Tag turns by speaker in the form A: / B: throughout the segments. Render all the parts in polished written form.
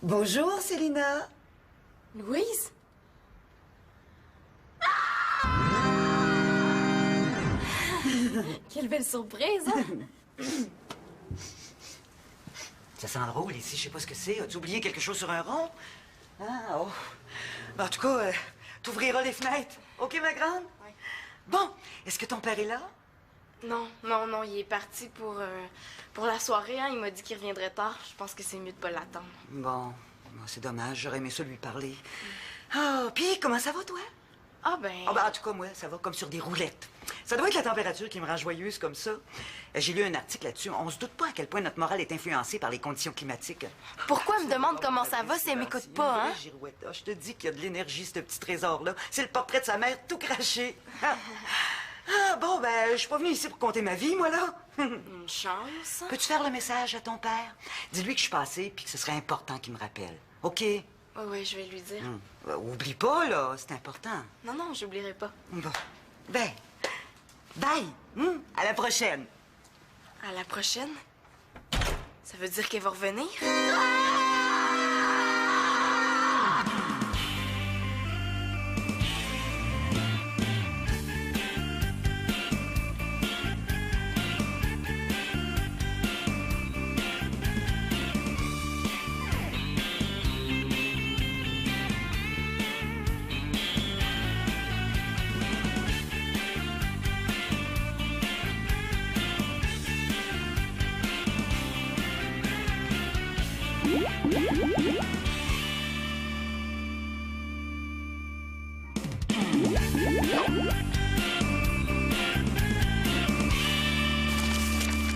A: Bonjour, Célina.
B: Louise? Quelle belle surprise, hein?
A: Ça sent drôle ici, je sais pas ce que c'est. As-tu oublié quelque chose sur un rond? Ah, oh. Ben, en tout cas, t'ouvriras les fenêtres. OK, ma grande?
B: Oui.
A: Bon, est-ce que ton père est là?
B: Non, il est parti pour la soirée, hein. Il m'a dit qu'il reviendrait tard. Je pense que c'est mieux de pas l'attendre.
A: Bon, c'est dommage, j'aurais aimé ça lui parler. Ah, puis comment ça va, toi?
B: Ah ben...
A: Ah, ben, en tout cas, moi, ça va comme sur des roulettes. Ça doit être la température qui me rend joyeuse comme ça. J'ai lu un article là-dessus. On se doute pas à quel point notre morale est influencée par les conditions climatiques.
B: Pourquoi me demande comment ça va si elle m'écoute pas, hein?
A: Girouette, je te dis qu'il y a de l'énergie, ce petit trésor-là. C'est le portrait de sa mère tout craché. Ah, bon, ben, je suis pas venue ici pour compter ma vie, moi, là.
B: Une chance.
A: Peux-tu faire le message à ton père? Dis-lui que je suis passée puis que ce serait important qu'il me rappelle. OK?
B: Oui, je vais lui dire.
A: Oublie pas, là, c'est important.
B: Non, j'oublierai pas.
A: Bon. Ben, bye. À la prochaine.
B: À la prochaine? Ça veut dire qu'elle va revenir?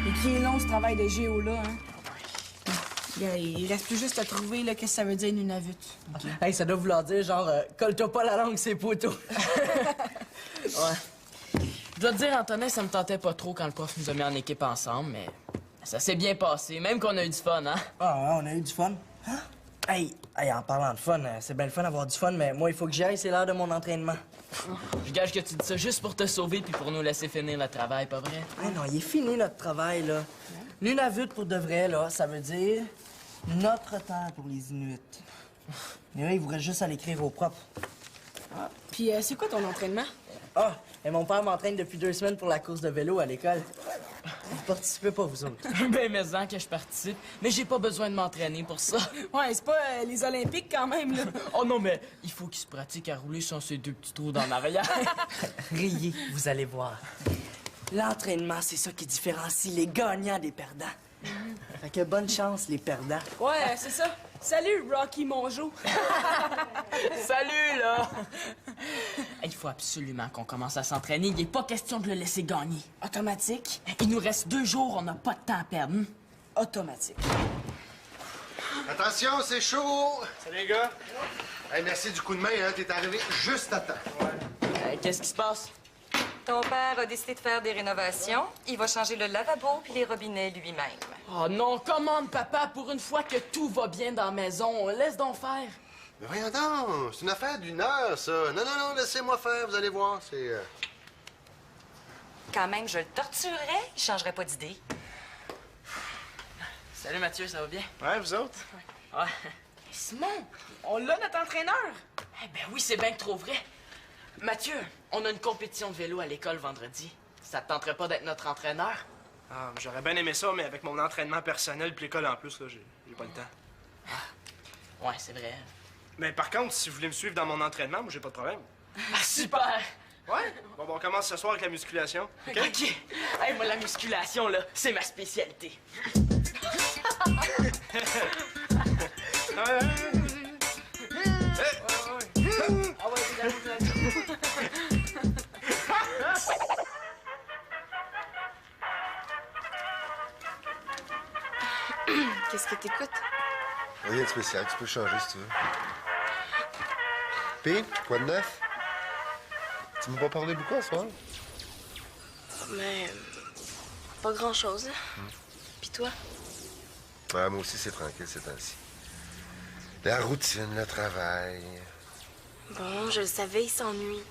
C: Et qui est long, ce travail de géo-là, hein? Il reste plus juste à trouver, là, qu'est-ce que ça veut dire, une Nunavut.
D: Okay. Hey, ça doit vouloir dire, genre, colle-toi pas la langue, c'est poteau.
E: Ouais. Je dois te dire, Antonin, ça me tentait pas trop quand le prof nous a mis en équipe ensemble, mais ça s'est bien passé, même qu'on a eu du fun, hein?
D: Ah ouais, on a eu du fun. Hein? Hey, en parlant de fun, c'est bien le fun d'avoir du fun, mais moi, il faut que j'y aille, c'est l'heure de mon entraînement.
E: Je gage que tu dis ça juste pour te sauver puis pour nous laisser finir le travail, pas vrai?
D: Ah non, il est fini, notre travail, là. Nunavut, pour de vrai, là, ça veut dire notre terre pour les Inuits. Mais là, il vous reste juste à l'écrire au propre.
C: Puis, c'est quoi ton entraînement?
D: Ah, et mon père m'entraîne depuis 2 semaines pour la course de vélo à l'école. Vous participez pas, vous autres?
E: Ben, mais que je participe, mais j'ai pas besoin de m'entraîner pour ça.
C: Ouais, c'est pas les Olympiques, quand même, là.
E: Oh non, mais il faut qu'il se pratique à rouler sans ses 2 petits trous dans l'arrière.
D: Riez, vous allez voir. L'entraînement, c'est ça qui différencie les gagnants des perdants. Fait que bonne chance, les perdants.
C: Ouais, c'est ça. Salut, Rocky Mongeau.
E: Salut, là! Il faut absolument qu'on commence à s'entraîner. Il n'est pas question de le laisser gagner.
C: Automatique.
E: Il nous reste 2 jours, on n'a pas de temps à perdre.
C: Automatique.
F: Attention, c'est chaud!
G: Salut les gars!
F: Hey, merci du coup de main, hein? T'es arrivé juste à temps.
E: Qu'est-ce qui se passe?
H: Ton père a décidé de faire des rénovations. Il va changer le lavabo puis les robinets lui-même.
E: Oh non, commande, papa, pour une fois que tout va bien dans la maison. Laisse donc faire.
F: Mais voyons donc, c'est une affaire d'1 heure, ça. Non, laissez-moi faire, vous allez voir, c'est...
H: Quand même, je le torturerais, il changerait pas d'idée.
E: Salut Mathieu, ça va bien?
G: Ouais, vous autres?
E: Ouais.
C: Simon, on l'a, notre entraîneur.
E: Eh ben oui, c'est bien que trop vrai. Mathieu, on a une compétition de vélo à l'école vendredi. Ça te tenterait pas d'être notre entraîneur?
G: Ah, j'aurais bien aimé ça, mais avec mon entraînement personnel puis l'école en plus, là, j'ai pas le temps.
E: Ouais, c'est vrai.
G: Mais par contre, si vous voulez me suivre dans mon entraînement, moi, j'ai pas de problème.
E: Ah, super!
G: Ouais? Bon, on commence ce soir avec la musculation, OK?
E: OK. Hey, moi, la musculation, là, c'est ma spécialité.
B: Qu'est-ce que t'écoutes?
F: Rien de spécial, tu peux changer si tu veux. Pis, quoi de neuf? Tu m'as pas parlé beaucoup ce soir?
B: Mais... pas grand-chose. Puis toi?
F: Ouais, moi aussi, c'est tranquille ces temps-ci. La routine, le travail...
B: Bon, je le savais, il s'ennuie.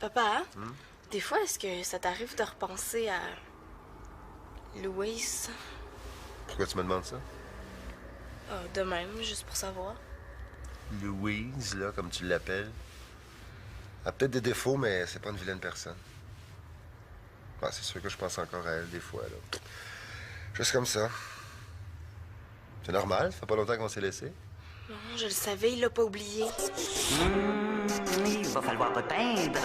B: Papa, des fois, est-ce que ça t'arrive de repenser à... Louise?
F: Pourquoi tu me demandes ça?
B: Ah, de même, juste pour savoir.
F: Louise, là, comme tu l'appelles. Elle a peut-être des défauts, mais c'est pas une vilaine personne. Bon, c'est sûr que je pense encore à elle des fois, là. Juste comme ça. C'est normal, ça fait pas longtemps qu'on s'est laissé.
B: Non, je le savais, il l'a pas oublié.
A: Il va falloir repeindre.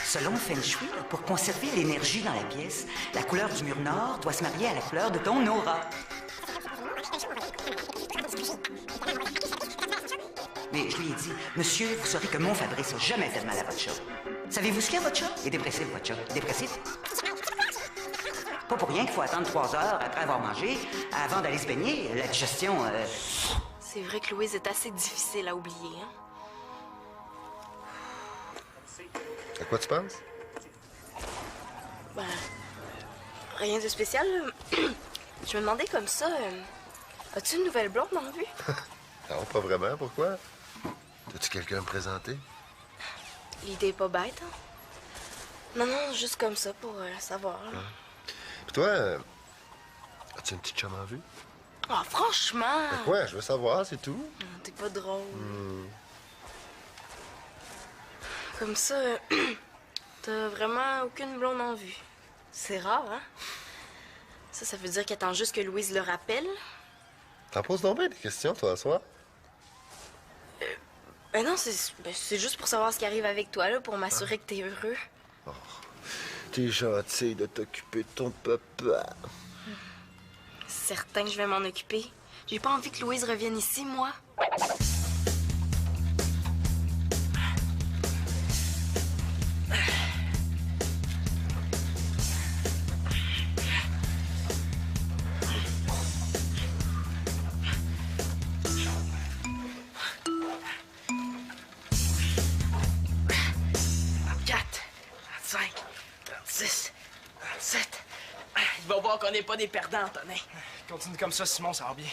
A: Selon Feng Shui, pour conserver l'énergie dans la pièce, la couleur du mur nord doit se marier à la couleur de ton aura. Mais je lui ai dit, monsieur, vous saurez que mon Fabrice n'a jamais fait de mal à votre chat. Savez-vous ce qu'il y a, votre chat? Il est dépressif, votre chat. Dépressif? Pas pour rien qu'il faut attendre 3 heures après avoir mangé avant d'aller se baigner. La digestion...
B: C'est vrai que Louise est assez difficile à oublier, hein?
F: À quoi tu penses?
B: Ben, rien de spécial. Je me demandais comme ça, as-tu une nouvelle blonde en vue?
F: Non, pas vraiment. Pourquoi? As-tu quelqu'un à me présenter?
B: L'idée est pas bête, hein? Non, non, juste comme ça, pour savoir. Là.
F: Puis toi, as-tu une petite chum en vue?
B: Ah, franchement!
F: Ben quoi? Je veux savoir, c'est tout.
B: T'es pas drôle. Comme ça, t'as vraiment aucune blonde en vue. C'est rare, hein? Ça veut dire qu'elle attend juste que Louise le rappelle?
F: T'en poses donc bien des questions, toi, à soir?
B: Ben non, c'est juste pour savoir ce qui arrive avec toi, là, pour m'assurer que t'es heureux.
F: Oh, t'es gentil de t'occuper de ton papa.
B: Certain que je vais m'en occuper. J'ai pas envie que Louise revienne ici, moi.
E: Il va voir qu'on n'est pas des perdants, Antonin.
G: Continue comme ça, Simon, ça va bien.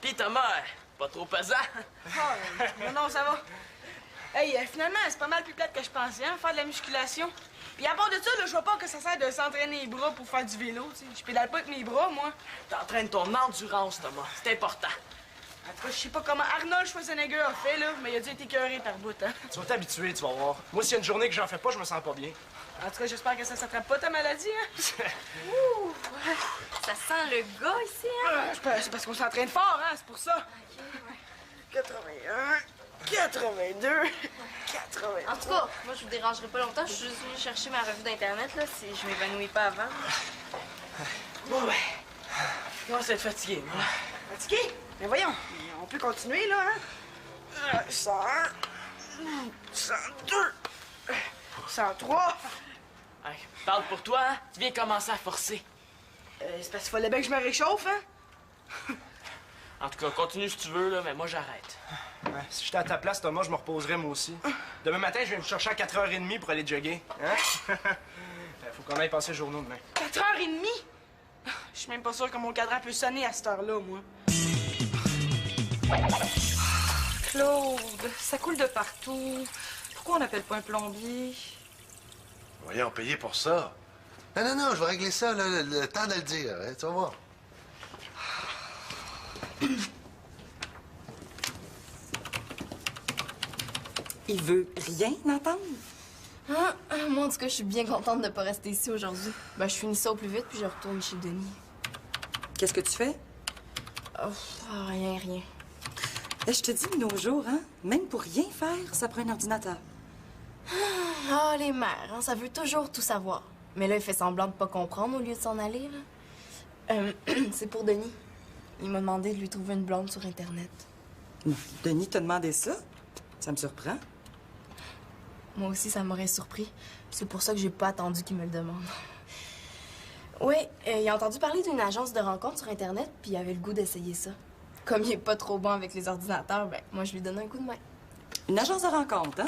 E: Puis Thomas, pas trop pesant.
C: Non, ça va. Hey, finalement, c'est pas mal plus plate que je pensais, hein, faire de la musculation. Puis à part de ça, là, je vois pas que ça sert de s'entraîner les bras pour faire du vélo, tu sais. Je pédale pas avec mes bras, moi.
E: T'entraînes ton endurance, Thomas. C'est important.
C: En tout cas, je sais pas comment Arnold Schwarzenegger a fait, là, mais il a dû être écœuré par bout, hein.
G: Tu vas t'habituer, tu vas voir. Moi, s'il y a une journée que j'en fais pas, je me sens pas bien.
C: En tout cas, j'espère que ça s'attrape pas ta maladie, hein.
B: Ouh, ça sent le gars ici, hein?
C: C'est parce qu'on s'entraîne fort, hein, c'est pour ça. 81, 82, 80.
B: En tout cas, moi, je vous dérangerai pas longtemps. Je suis juste venue chercher ma revue d'Internet, là, si je m'évanouis pas avant.
E: Bon, ben, je commence à être fatigué, moi.
C: Fatigué? Mais voyons, on peut continuer, là, hein? 101, 102, 103.
E: Hey, parle pour toi, hein? Tu viens commencer à forcer.
C: C'est parce qu'il fallait bien que je me réchauffe, hein?
E: En tout cas, continue si tu veux, là, mais moi, j'arrête.
G: Ouais, si j'étais à ta place, Thomas, je me reposerais moi aussi. Demain matin, je vais me chercher à 4h30 pour aller jogger. Hein? Faut qu'on aille passer le journaux demain.
C: 4h30? Je suis même pas sûr que mon cadran peut sonner à cette heure-là, moi.
H: Claude, ça coule de partout. Pourquoi on n'appelle pas un plombier?
F: Voyons, payer pour ça. Non, je vais régler ça, là, le temps de le dire. Hein, tu vas voir.
H: Il veut rien entendre.
B: Moi, en tout cas, je suis bien contente de pas rester ici aujourd'hui. Ben, je finis ça au plus vite, puis je retourne chez Denis.
H: Qu'est-ce que tu fais?
B: Rien.
H: Je te dis, de nos jours, hein, même pour rien faire, ça prend un ordinateur.
B: Ah, les mères, hein, ça veut toujours tout savoir. Mais là, il fait semblant de pas comprendre au lieu de s'en aller, là. C'est pour Denis. Il m'a demandé de lui trouver une blonde sur Internet.
H: Denis t'a demandé ça? Ça me surprend.
B: Moi aussi, ça m'aurait surpris. C'est pour ça que j'ai pas attendu qu'il me le demande. Oui, il a entendu parler d'une agence de rencontres sur Internet, puis il avait le goût d'essayer ça. Comme il est pas trop bon avec les ordinateurs, ben moi, je lui donne un coup de main.
H: Une agence de rencontre, hein?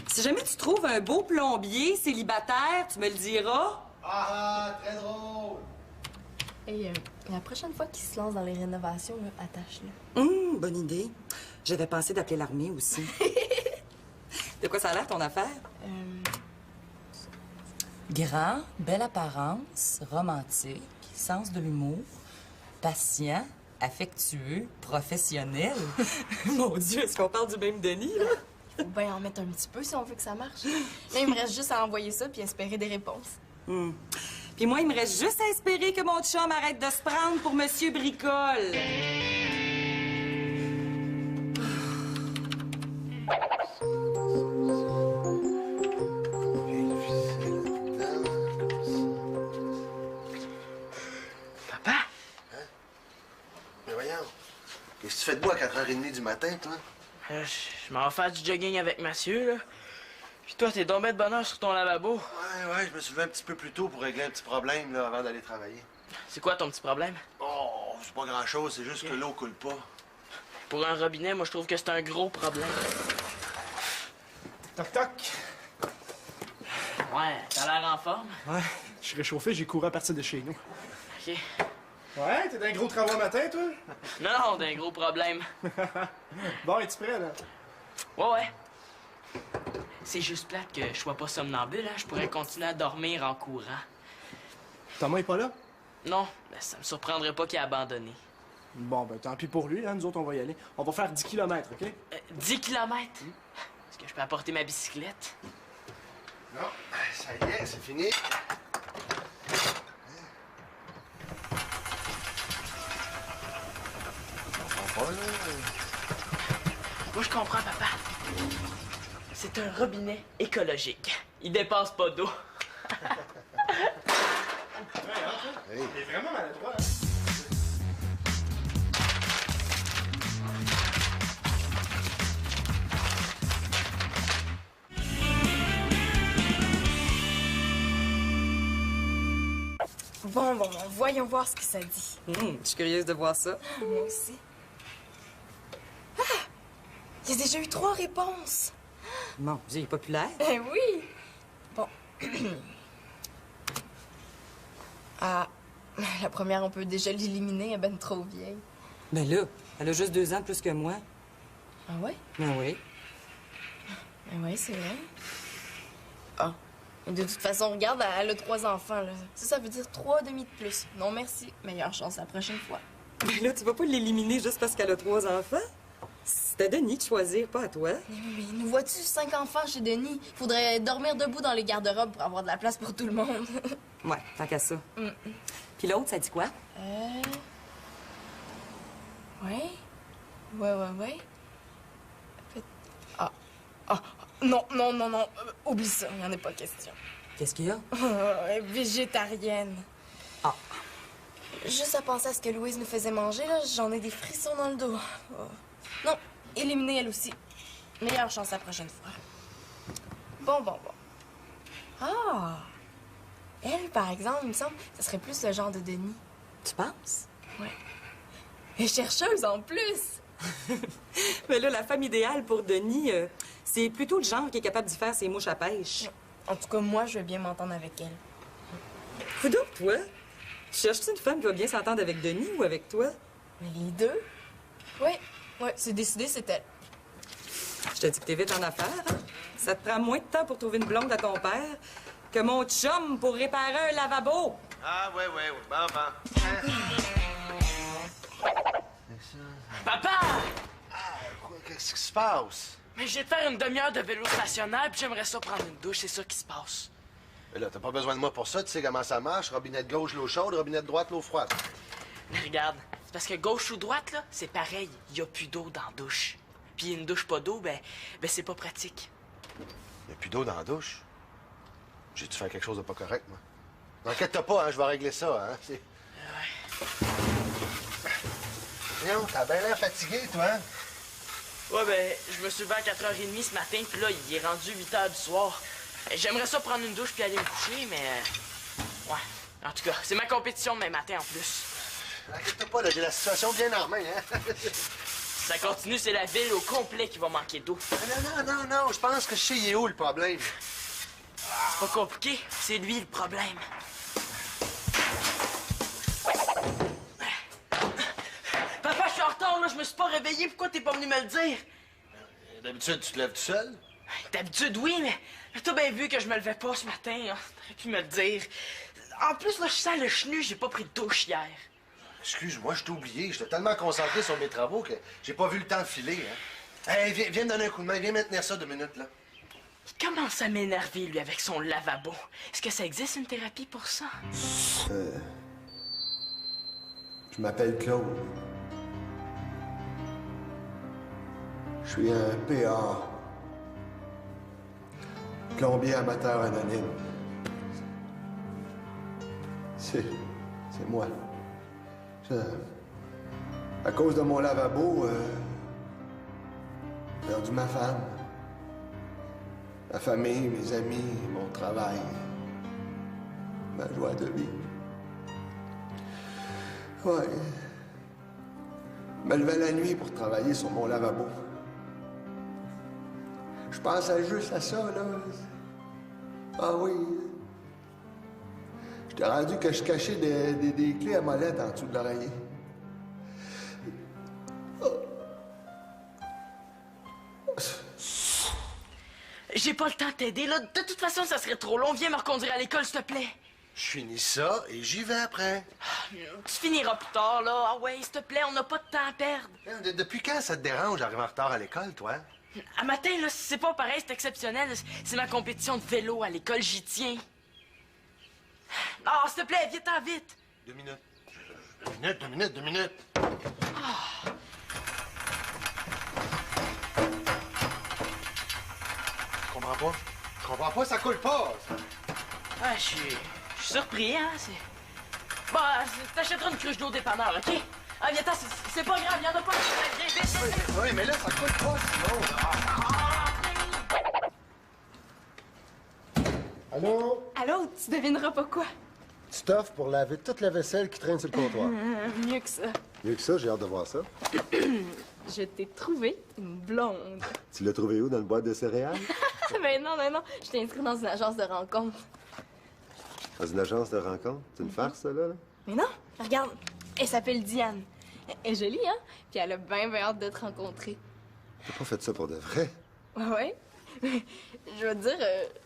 H: Si jamais tu trouves un beau plombier célibataire, tu me le diras.
F: Très drôle!
B: Et la prochaine fois qu'il se lance dans les rénovations, là, attache-le.
H: Bonne idée. J'avais pensé d'appeler l'armée aussi. De quoi ça a l'air, ton affaire? Grand, belle apparence, romantique, sens de l'humour, Patient, affectueux, professionnel. Mon Dieu, est-ce qu'on parle du même Denis, là?
B: Faut bien en mettre un petit peu si on veut que ça marche. Là, il me reste juste à envoyer ça puis espérer des réponses.
H: Puis moi, il me reste juste à espérer que mon chum arrête de se prendre pour Monsieur Bricole.
C: Papa?
F: Mais voyons, qu'est-ce que tu fais de bois à 4h30 du matin, toi?
C: Je m'en vais faire du jogging avec Mathieu, là. Puis toi, t'es tombé de bonne heure sur ton lavabo.
F: Ouais, je me suis levé un petit peu plus tôt pour régler un petit problème, là, avant d'aller travailler.
C: C'est quoi ton petit problème?
F: Oh, c'est pas grand-chose, c'est juste que l'eau coule pas.
C: Pour un robinet, moi, je trouve que c'est un gros problème.
G: Toc, toc.
C: Ouais, t'as l'air en forme.
G: Ouais, je suis réchauffé, j'ai couru à partir de chez nous.
C: OK.
G: Ouais, t'es d'un gros travail matin, toi?
C: Non, t'as un gros problème.
G: Bon, es-tu prêt, là?
C: Ouais. C'est juste plate que je sois pas somnambule, hein. Je pourrais continuer à dormir en courant.
G: Thomas est pas là?
C: Non, ben, ça me surprendrait pas qu'il ait abandonné.
G: Bon, ben tant pis pour lui, hein. Nous autres, on va y aller. On va faire 10 km, OK?
C: 10 km? Est-ce que je peux apporter ma bicyclette?
F: Non, ça y est, c'est fini. On va pas, là.
C: Moi, je comprends, papa. C'est un robinet écologique. Il dépasse pas d'eau.
F: Hey.
G: T'es vraiment maladroit, hein?
B: Bon, voyons voir ce que ça dit.
H: Je suis curieuse de voir ça.
B: Moi aussi. Ah! Il y a déjà eu 3 réponses.
H: Mon Dieu, il est populaire.
B: Eh oui! Bon. Ah, la première, on peut déjà l'éliminer, elle est ben trop vieille.
H: Ben là, elle a juste 2 ans de plus que moi.
B: Ah ouais?
H: Ben oui.
B: Ben oui, c'est vrai. Ah. Et de toute façon, regarde, elle a 3 enfants, là. Ça veut dire 3 demi de plus. Non, merci. Meilleure chance la prochaine fois.
H: Ben là, tu vas pas l'éliminer juste parce qu'elle a 3 enfants? C'est à Denis de choisir, pas à toi.
B: Mais nous vois-tu 5 enfants chez Denis? Faudrait dormir debout dans les garde-robes pour avoir de la place pour tout le monde.
H: Ouais, tant qu'à ça. Puis l'autre, ça dit quoi?
B: Ouais. Ouais. Ah. Non. Oublie ça, il n'y en a pas question.
H: Qu'est-ce qu'il y a?
B: Végétarienne.
H: Ah.
B: Juste à penser à ce que Louise nous faisait manger, là, j'en ai des frissons dans le dos. Oh. Non, éliminée elle aussi. Meilleure chance la prochaine fois. Bon. Ah! Elle, par exemple, il me semble, ça serait plus ce genre de Denis.
H: Tu penses?
B: Ouais. Elle est chercheuse en plus!
H: Mais là, la femme idéale pour Denis, c'est plutôt le genre qui est capable d'y faire ses mouches à pêche.
B: En tout cas, moi, je veux bien m'entendre avec elle.
H: Coudonc, toi? Tu cherches-tu une femme qui va bien s'entendre avec Denis ou avec toi?
B: Mais les deux? Ouais, c'est décidé, c'est elle.
H: Je te dis que t'es vite en affaires, hein? Ça te prend moins de temps pour trouver une blonde à ton père que mon chum pour réparer un lavabo.
F: Ah, ouais. Bon.
C: Papa!
F: Qu'est-ce qui se passe?
C: Mais j'ai de faire une demi-heure de vélo stationnaire, puis j'aimerais ça prendre une douche, c'est ça qui se passe.
F: Mais là, t'as pas besoin de moi pour ça, tu sais comment ça marche. Robinet de gauche, l'eau chaude, robinet de droite, l'eau froide.
C: Mais regarde, c'est parce que gauche ou droite, là, c'est pareil. Il y a plus d'eau dans la douche. Puis une douche pas d'eau, ben c'est pas pratique.
F: Il y a plus d'eau dans la douche. J'ai dû faire quelque chose de pas correct, moi. T'inquiète pas, hein, je vais régler ça, hein. Voyons, t'as bien l'air fatigué, toi, hein?
C: Ouais, ben, je me suis levé à 4h30 ce matin, puis là, il est rendu 8h du soir. J'aimerais ça prendre une douche puis aller me coucher, mais... ouais. En tout cas, c'est ma compétition demain matin, en plus.
F: T'inquiète pas, là, j'ai la situation bien en main, hein?
C: Si ça continue, c'est la ville au complet qui va manquer d'eau.
F: Non, je pense que je sais il est où, le problème.
C: C'est pas compliqué, c'est lui le problème. Papa, je suis en retard, là, je me suis pas réveillé, pourquoi t'es pas venu me le dire?
F: D'habitude, tu te lèves tout seul?
C: D'habitude, oui, mais t'as bien vu que je me levais pas ce matin, hein. T'aurais pu me le dire. En plus, là, je sens le chenu, j'ai pas pris de douche hier.
F: Excuse-moi, je t'ai oublié. J'étais tellement concentré sur mes travaux que j'ai pas vu le temps filer, hein. Hey, viens me donner un coup de main. Viens maintenir ça 2 minutes, là.
C: Il commence à m'énerver, lui, avec son lavabo. Est-ce que ça existe une thérapie pour ça?
F: Je m'appelle Claude. Je suis un PA. Plombier amateur anonyme. C'est moi. À cause de mon lavabo, j'ai perdu ma femme, ma famille, mes amis, mon travail, ma joie de vivre. Ouais. Je me levais la nuit pour travailler sur mon lavabo. Je pensais juste à ça, là. Ah oui. J'étais rendu que je cachais des clés à molette en dessous de l'oreiller.
C: J'ai pas le temps de t'aider, là. De toute façon, ça serait trop long. Viens me reconduire à l'école, s'il te plaît.
F: Je finis ça et j'y vais après.
C: Tu finiras plus tard, là. Ah ouais, s'il te plaît, on n'a pas de temps à perdre.
F: Depuis quand ça te dérange d'arriver en retard à l'école, toi?
C: À matin, là, c'est pas pareil, c'est exceptionnel. C'est ma compétition de vélo à l'école, j'y tiens. Ah, s'il te plaît, viens-t'en vite.
F: 2 minutes. 2 minutes, 2 minutes.
C: Ah.
F: Je comprends pas. Je comprends pas, ça coule pas.
C: Ah, je suis surpris, hein. Bah, t'achèteras une cruche d'eau dépanneur, OK? Ah, viens-t'en, c'est pas grave, y'en a pas. Viens, vite.
F: Oui, mais là, ça coule pas, sinon. Allô?
B: Allô, tu devineras pas quoi?
F: Tu t'offres pour laver toute la vaisselle qui traîne sur le comptoir.
B: Mieux que ça.
F: Mieux que ça, j'ai hâte de voir ça.
B: Je t'ai trouvé une blonde.
F: Tu l'as trouvé où, dans le boîte de céréales?
B: Ben non, je t'ai inscrit dans une agence de rencontre.
F: Dans une agence de rencontre? C'est une farce, ça, là?
B: Mais non, regarde, elle s'appelle Diane. Elle est jolie, hein? Puis elle a bien hâte de te rencontrer.
F: T'as pas fait ça pour de vrai?
B: Ouais. Je veux te dire,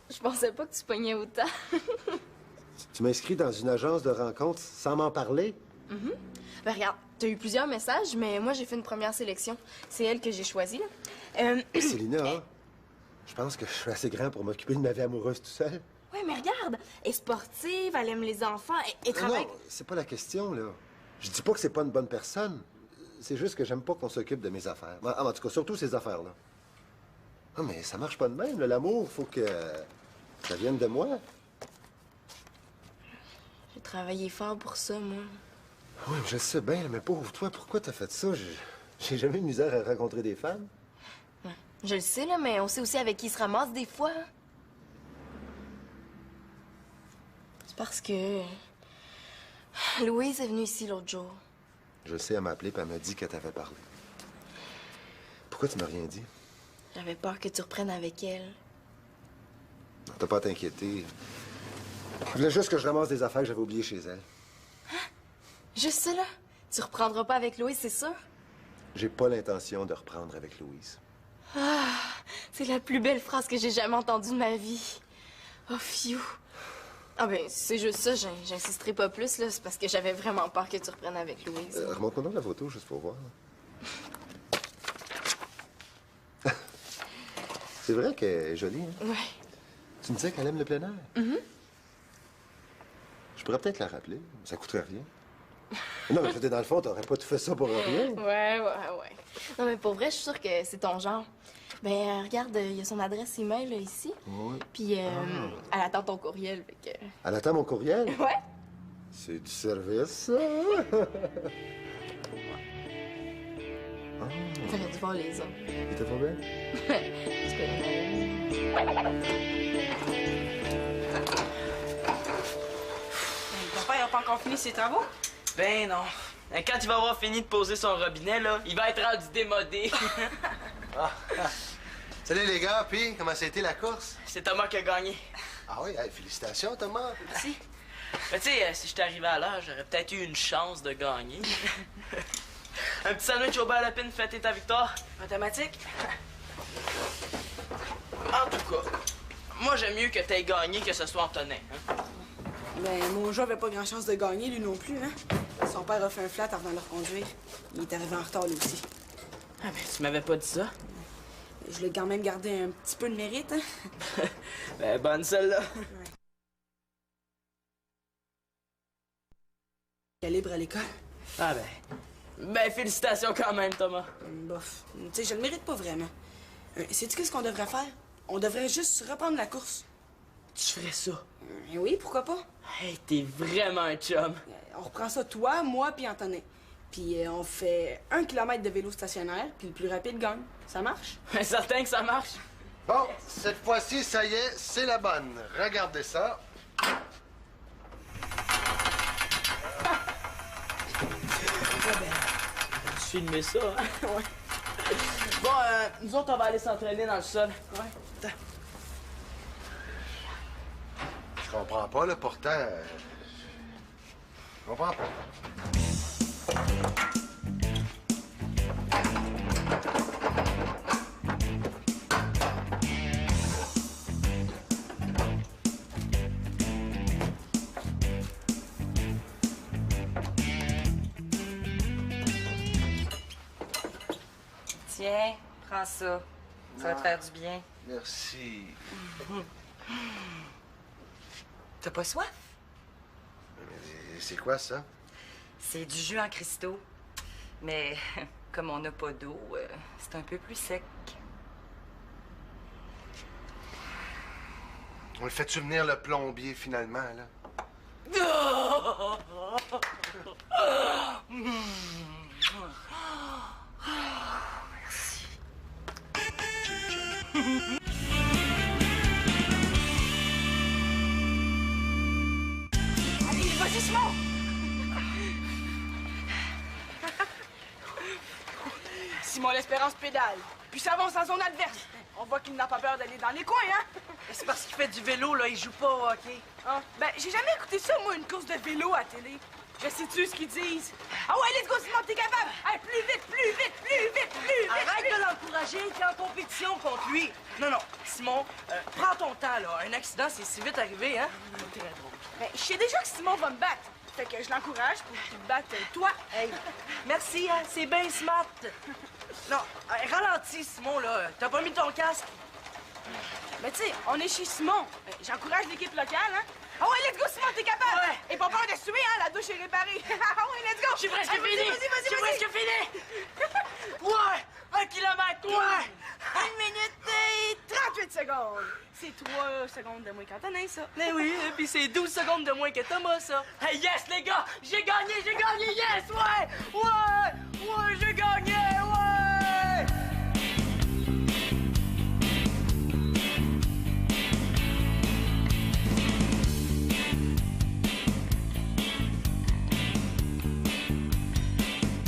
B: je pensais pas que tu pognais autant.
F: Tu m'inscris dans une agence de rencontre sans m'en parler?
B: Ben regarde, t'as eu plusieurs messages, mais moi j'ai fait une première sélection. C'est elle que j'ai choisie, là.
F: Célina, hein? Je pense que je suis assez grand pour m'occuper de ma vie amoureuse tout seul.
B: Ouais, mais regarde, elle est sportive, elle aime les enfants, elle travaille...
F: Non, c'est pas la question, là. Je dis pas que c'est pas une bonne personne. C'est juste que j'aime pas qu'on s'occupe de mes affaires. En tout cas, surtout ces affaires-là. Ah, mais ça marche pas de même, là. L'amour, faut que ça vienne de moi.
B: J'ai travaillé fort pour ça, moi.
F: Oui, je sais bien, mais pauvre toi, pourquoi t'as fait ça? J'ai jamais eu misère à rencontrer des femmes.
B: Ouais. Je le sais, là, mais on sait aussi avec qui il se ramasse des fois. C'est parce que... Louise est venue ici l'autre jour.
F: Je sais, elle m'a appelé et elle m'a dit qu'elle t'avait parlé. Pourquoi tu m'as rien dit?
B: J'avais peur que tu reprennes avec elle.
F: Non, t'as pas à t'inquiéter. Je voulais juste que je ramasse des affaires que j'avais oubliées chez elle.
B: Hein? Juste ça, là? Tu reprendras pas avec Louise, c'est sûr?
F: J'ai pas l'intention de reprendre avec Louise.
B: Ah! C'est la plus belle phrase que j'ai jamais entendue de ma vie. Oh, fiou! Ah ben, c'est juste ça, j'insisterai pas plus, là. C'est parce que j'avais vraiment peur que tu reprennes avec Louise.
F: Remonte-moi donc la photo, juste pour voir. C'est vrai qu'elle est jolie, hein?
B: Ouais.
F: Tu me disais qu'elle aime le plein air? Je pourrais peut-être la rappeler. Ça coûterait rien. Non, mais je veux dire, dans le fond, t'aurais pas tout fait ça pour rien.
B: Ouais. Non, mais pour vrai, je suis sûre que c'est ton genre. Ben, regarde, il y a son adresse email, là, ici.
F: Oui.
B: Puis, elle attend ton courriel, fait que...
F: Elle attend mon courriel?
B: Ouais.
F: C'est du service, ça.
B: T'aurais dû voir les autres.
F: Il était pas belle?
B: Tu
H: Ton père n'a pas encore fini ses travaux?
C: Ben non. Quand il va avoir fini de poser son robinet, là, il va être rendu démodé.
F: Salut les gars, puis comment ça a été la course?
C: C'est Thomas qui a gagné.
F: Ah oui, hey, félicitations Thomas.
C: Merci. Mais tu sais, si j'étais arrivé à l'heure, j'aurais peut-être eu une chance de gagner. Un petit sandwich au beurre à la pine, fêter ta victoire. Mathématique. En tout cas, moi j'aime mieux que t'aies gagné que ce soit Antonin. Hein?
E: Ben, mon jeu avait pas grand chance de gagner, lui non plus, hein.
I: Son père a fait un flat avant de le reconduire. Il est arrivé en retard, lui aussi.
C: Ah, ben, tu m'avais pas dit ça.
I: Je l'ai quand même gardé un petit peu de mérite, hein?
C: Ben, bonne celle-là.
I: Calibre à l'école.
C: Ah, ben, félicitations quand même, Thomas.
I: Bof. Tu sais, je le mérite pas vraiment. Sais-tu qu'est-ce qu'on devrait faire? On devrait juste reprendre la course.
C: Tu ferais ça?
I: Oui, pourquoi pas?
C: Hey, t'es vraiment un chum.
I: On reprend ça, toi, moi, puis Antonin. Puis on fait 1 kilomètre de vélo stationnaire, puis le plus rapide gagne. Ça marche?
C: Certain que ça marche.
F: Bon, cette fois-ci, ça y est, c'est la bonne. Regardez ça.
C: Tu filmais ça, hein?
I: Ouais.
C: Bon, nous autres, on va aller s'entraîner dans le sol.
I: Ouais.
F: Je comprends pas, là, pourtant. Je comprends pas.
H: Tiens, prends ça. Ça va te faire du bien.
F: Merci.
H: T'as pas soif?
F: C'est quoi, ça?
H: C'est du jus en cristaux. Mais comme on n'a pas d'eau, c'est un peu plus sec.
F: On le fait-tu venir le plombier, finalement, là?
I: Allez, vas-y, Simon! Simon l'Espérance pédale, puis s'avance en zone adverse. On voit qu'il n'a pas peur d'aller dans les coins, hein?
D: C'est parce qu'il fait du vélo, là. Il joue pas au hockey.
I: Ah, ben, j'ai jamais écouté ça, moi, une course de vélo à télé. Je sais-tu ce qu'ils disent? Ah ouais, let's go, Simon, t'es capable! Hey, plus vite, plus vite, plus vite, plus vite!
D: Arrête de l'encourager, t'es en compétition contre lui. Non, Simon, prends ton temps, là. Un accident, c'est si vite arrivé, hein?
I: Ben, je sais déjà que Simon va me battre. Fait que je l'encourage pour qu'il te batte, toi.
D: Hey, merci, hein? C'est bien smart. Non, ralentis, Simon, là. T'as pas mis ton casque?
I: Mais tu sais, on est chez Simon. J'encourage l'équipe locale, hein? Ah ouais, let's go, Simon, t'es capable!
D: Ouais.
I: Et pas peur de suer, hein? La douche est réparée. Ah ouais, let's go!
C: Je suis presque
I: Ah, vas-y,
C: fini!
I: vas-y, vas-y,
C: Je suis
I: vas-y.
C: presque fini!
D: Ouais! 1 kilomètre, ouais!
I: 1 minute et 38 secondes. C'est 3 secondes de moins qu'Antonin, ça.
D: Mais oui, et puis c'est 12 secondes de moins que Thomas, ça.
C: Hey, yes, les gars! J'ai gagné, yes! Ouais! Ouais, j'ai gagné, ouais!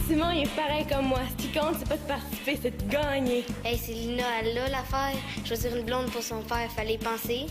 J: Simon, il est pareil comme moi. Ce qui compte, c'est pas de participer, c'est de gagner.
K: Hey, c'est Lina, elle a l'affaire. Choisir une blonde pour son père, fallait y penser.